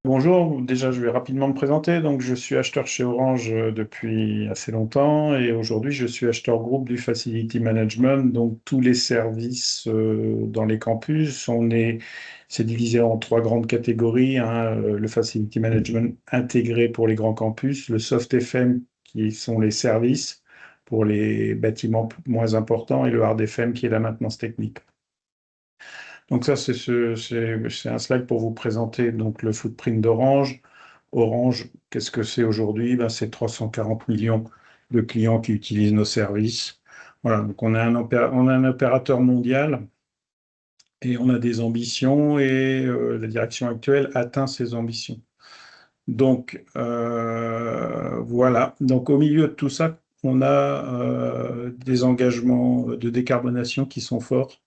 Bonjour, déjà je vais rapidement me présenter. Donc, je suis acheteur chez Orange depuis assez longtemps et aujourd'hui je suis acheteur groupe du Facility Management, donc tous les services dans les campus. C'est divisé en trois grandes catégories, hein, le Facility Management intégré pour les grands campus, le Soft FM qui sont les services pour les bâtiments moins importants et le Hard FM qui est la maintenance technique. Donc ça, c'est un slide pour vous présenter donc, le footprint d'Orange. Orange, qu'est-ce que c'est aujourd'hui? Ben, c'est 340 millions de clients qui utilisent nos services. Voilà, donc on a un opérateur mondial et on a des ambitions et la direction actuelle atteint ses ambitions. Donc voilà, donc au milieu de tout ça, on a des engagements de décarbonation qui sont forts.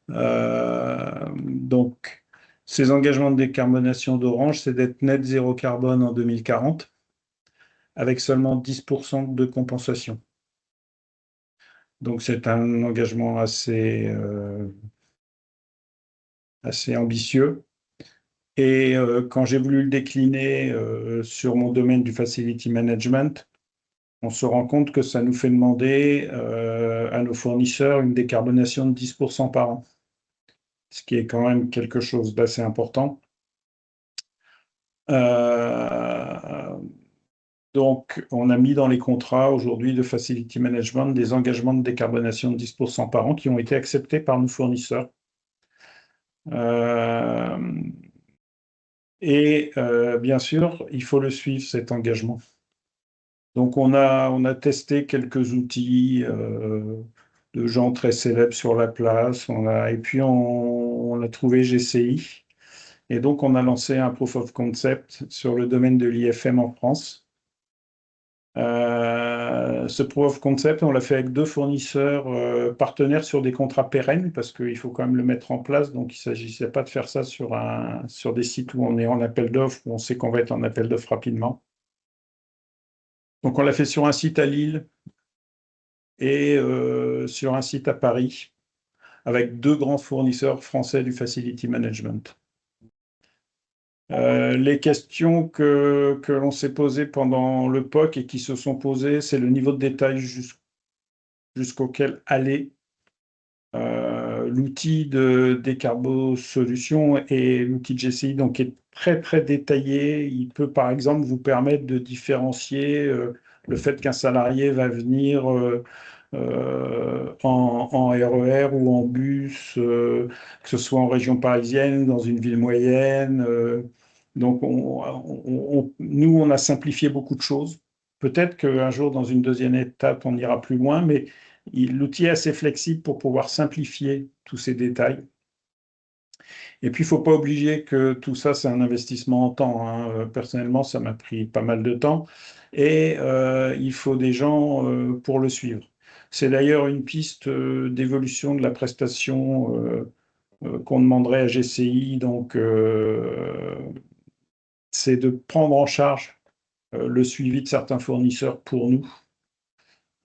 Donc, ces engagements de décarbonation d'Orange, c'est d'être net zéro carbone en 2040, avec seulement 10% de compensation. Donc, c'est un engagement assez ambitieux. Et quand j'ai voulu le décliner sur mon domaine du facility management, on se rend compte que ça nous fait demander à nos fournisseurs une décarbonation de 10% par an, ce qui est quand même quelque chose d'assez important. Euh, donc, on a mis dans les contrats aujourd'hui de Facility Management des engagements de décarbonation de 10% par an qui ont été acceptés par nos fournisseurs. Euh, bien sûr, il faut le suivre, cet engagement. Donc, on a testé quelques outils de gens très célèbres sur la place. Et puis, on a trouvé GCI. Et donc, on a lancé un proof of concept sur le domaine de l'IFM en France. Ce proof of concept, on l'a fait avec deux fournisseurs partenaires sur des contrats pérennes parce qu'il faut quand même le mettre en place. Donc, il ne s'agissait pas de faire ça sur des sites où on est en appel d'offres, où on sait qu'on va être en appel d'offres rapidement. Donc, on l'a fait sur un site à Lille et sur un site à Paris avec deux grands fournisseurs français du facility management. Les questions que l'on s'est posées pendant le POC et qui se sont posées, c'est le niveau de détail jusqu'auquel aller l'outil de Décarbo Solutions et l'outil de GCI donc, est très, très détaillé. Il peut, par exemple, vous permettre de différencier le fait qu'un salarié va venir en RER ou en bus, que ce soit en région parisienne, dans une ville moyenne. Donc, nous, on a simplifié beaucoup de choses. Peut-être qu'un jour, dans une deuxième étape, on ira plus loin, mais l'outil est assez flexible pour pouvoir simplifier tous ces détails. Et puis, il ne faut pas oublier que tout ça, c'est un investissement en temps, hein. Personnellement, ça m'a pris pas mal de temps. Et il faut des gens pour le suivre. C'est d'ailleurs une piste d'évolution de la prestation qu'on demanderait à GCI. Donc, c'est de prendre en charge le suivi de certains fournisseurs pour nous.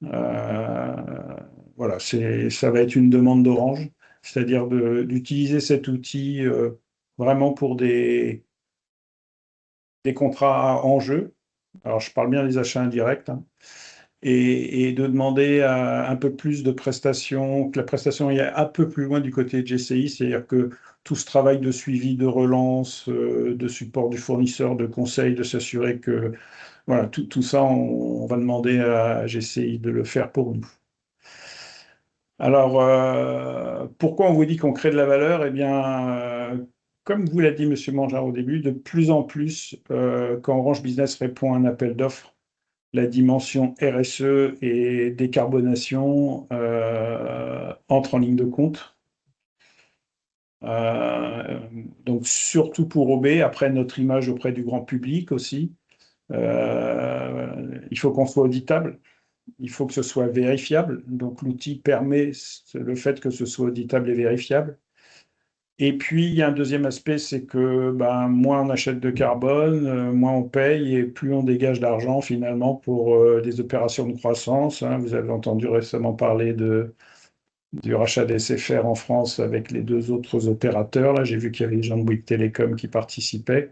Voilà, ça va être une demande d'Orange, c'est-à-dire d'utiliser cet outil vraiment pour des contrats en jeu. Alors, je parle bien des achats indirects, hein, et de demander un peu plus de prestations, que la prestation aille un peu plus loin du côté de GCI, c'est-à-dire que tout ce travail de suivi, de relance, de support du fournisseur, de conseil, de s'assurer que voilà, tout ça, on va demander à GCI de le faire pour nous. Alors, pourquoi on vous dit qu'on crée de la valeur? Eh bien, comme vous l'a dit Monsieur Mangeard au début, de plus en plus, quand Orange Business répond à un appel d'offres, la dimension RSE et décarbonation entre en ligne de compte. Euh, donc, surtout pour OB, après notre image auprès du grand public aussi. Il faut qu'on soit auditable. Il faut que ce soit vérifiable. Donc, l'outil permet le fait que ce soit auditable et vérifiable. Et puis, il y a un deuxième aspect, c'est que ben, moins on achète de carbone, moins on paye et plus on dégage d'argent finalement pour des opérations de croissance, hein. Vous avez entendu récemment parler du rachat d'SFR en France avec les deux autres opérateurs. Là, j'ai vu qu'il y avait les gens de Bouygues Télécom qui participaient.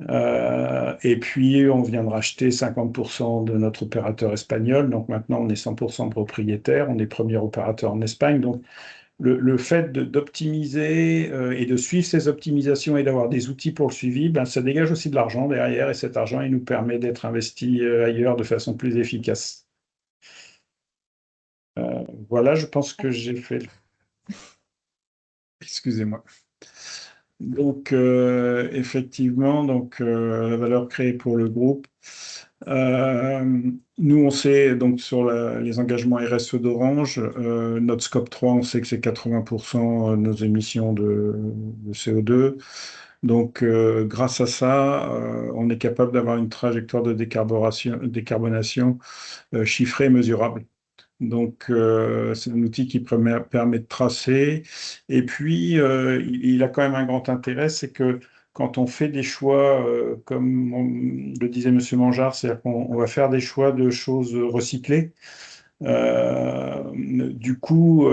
Et puis, on vient de racheter 50% de notre opérateur espagnol. Donc maintenant, on est 100% propriétaire. On est premier opérateur en Espagne. Donc le fait d'optimiser et de suivre ces optimisations et d'avoir des outils pour le suivi, ben, ça dégage aussi de l'argent derrière. Et cet argent, il nous permet d'être investi ailleurs de façon plus efficace. Voilà, je pense que j'ai fait. Excusez-moi. Donc, effectivement, la valeur créée pour le groupe. Euh, Nous, on sait, donc, sur les engagements RSE d'Orange, notre scope 3, on sait que c'est 80% de nos émissions de CO2. Donc, grâce à ça, on est capable d'avoir une trajectoire de décarbonation chiffrée et mesurable. Donc, c'est un outil qui permet de tracer. Et puis, il a quand même un grand intérêt, c'est que quand on fait des choix, comme le disait Monsieur Mangeard, c'est-à-dire qu'on va faire des choix de choses recyclées. Du coup,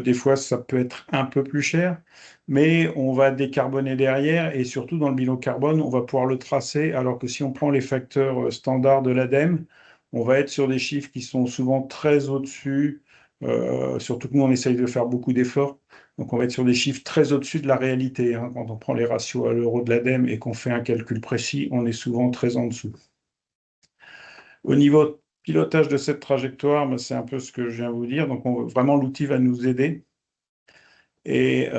des fois, ça peut être un peu plus cher, mais on va décarboner derrière et surtout dans le bilan carbone, on va pouvoir le tracer, alors que si on prend les facteurs standards de l'ADEME, on va être sur des chiffres qui sont souvent très au-dessus, surtout que nous, on essaye de faire beaucoup d'efforts. Donc, on va être sur des chiffres très au-dessus de la réalité, hein. Quand on prend les ratios à l'euro de l'ADEME et qu'on fait un calcul précis, on est souvent très en dessous. Au niveau pilotage de cette trajectoire, ben, c'est un peu ce que je viens de vous dire. Donc, vraiment, l'outil va nous aider. Et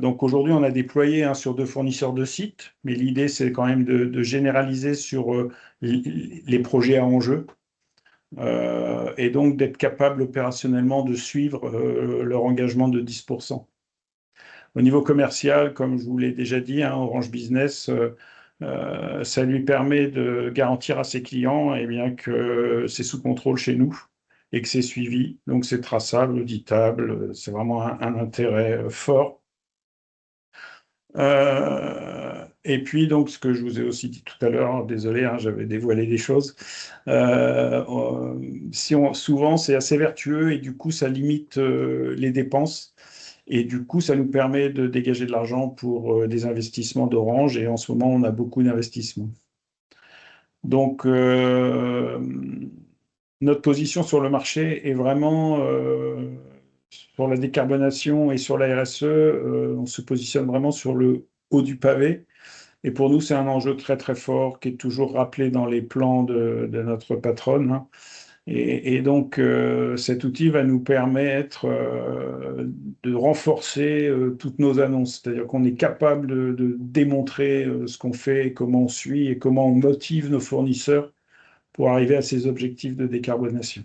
donc, aujourd'hui, on a déployé sur 2 fournisseurs de sites, mais l'idée, c'est quand même de généraliser sur les projets à enjeu. Et donc d'être capable opérationnellement de suivre leur engagement de 10%. Au niveau commercial, comme je vous l'ai déjà dit, hein, Orange Business, ça lui permet de garantir à ses clients bien, que c'est sous contrôle chez nous et que c'est suivi. Donc c'est traçable, auditable, c'est vraiment un intérêt fort. Et puis, donc, ce que je vous ai aussi dit tout à l'heure, désolé, hein, j'avais dévoilé des choses. Souvent, c'est assez vertueux et du coup, ça limite les dépenses. Et du coup, ça nous permet de dégager de l'argent pour des investissements d'Orange. Et en ce moment, on a beaucoup d'investissements. Donc, notre position sur le marché est vraiment sur la décarbonation et sur la RSE. On se positionne vraiment sur le haut du pavé. Et pour nous, c'est un enjeu très très fort qui est toujours rappelé dans les plans de notre patronne, hein. Et donc, cet outil va nous permettre de renforcer toutes nos annonces. C'est-à-dire qu'on est capable de démontrer ce qu'on fait, comment on suit et comment on motive nos fournisseurs pour arriver à ces objectifs de décarbonation.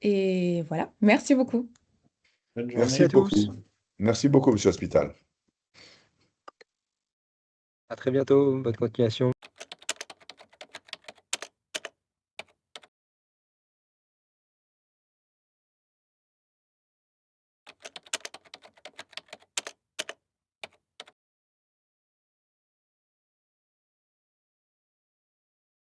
Et voilà, merci beaucoup. Bonne Merci journée. à tous. Merci beaucoup, Monsieur Hospital. À très bientôt. Bonne continuation.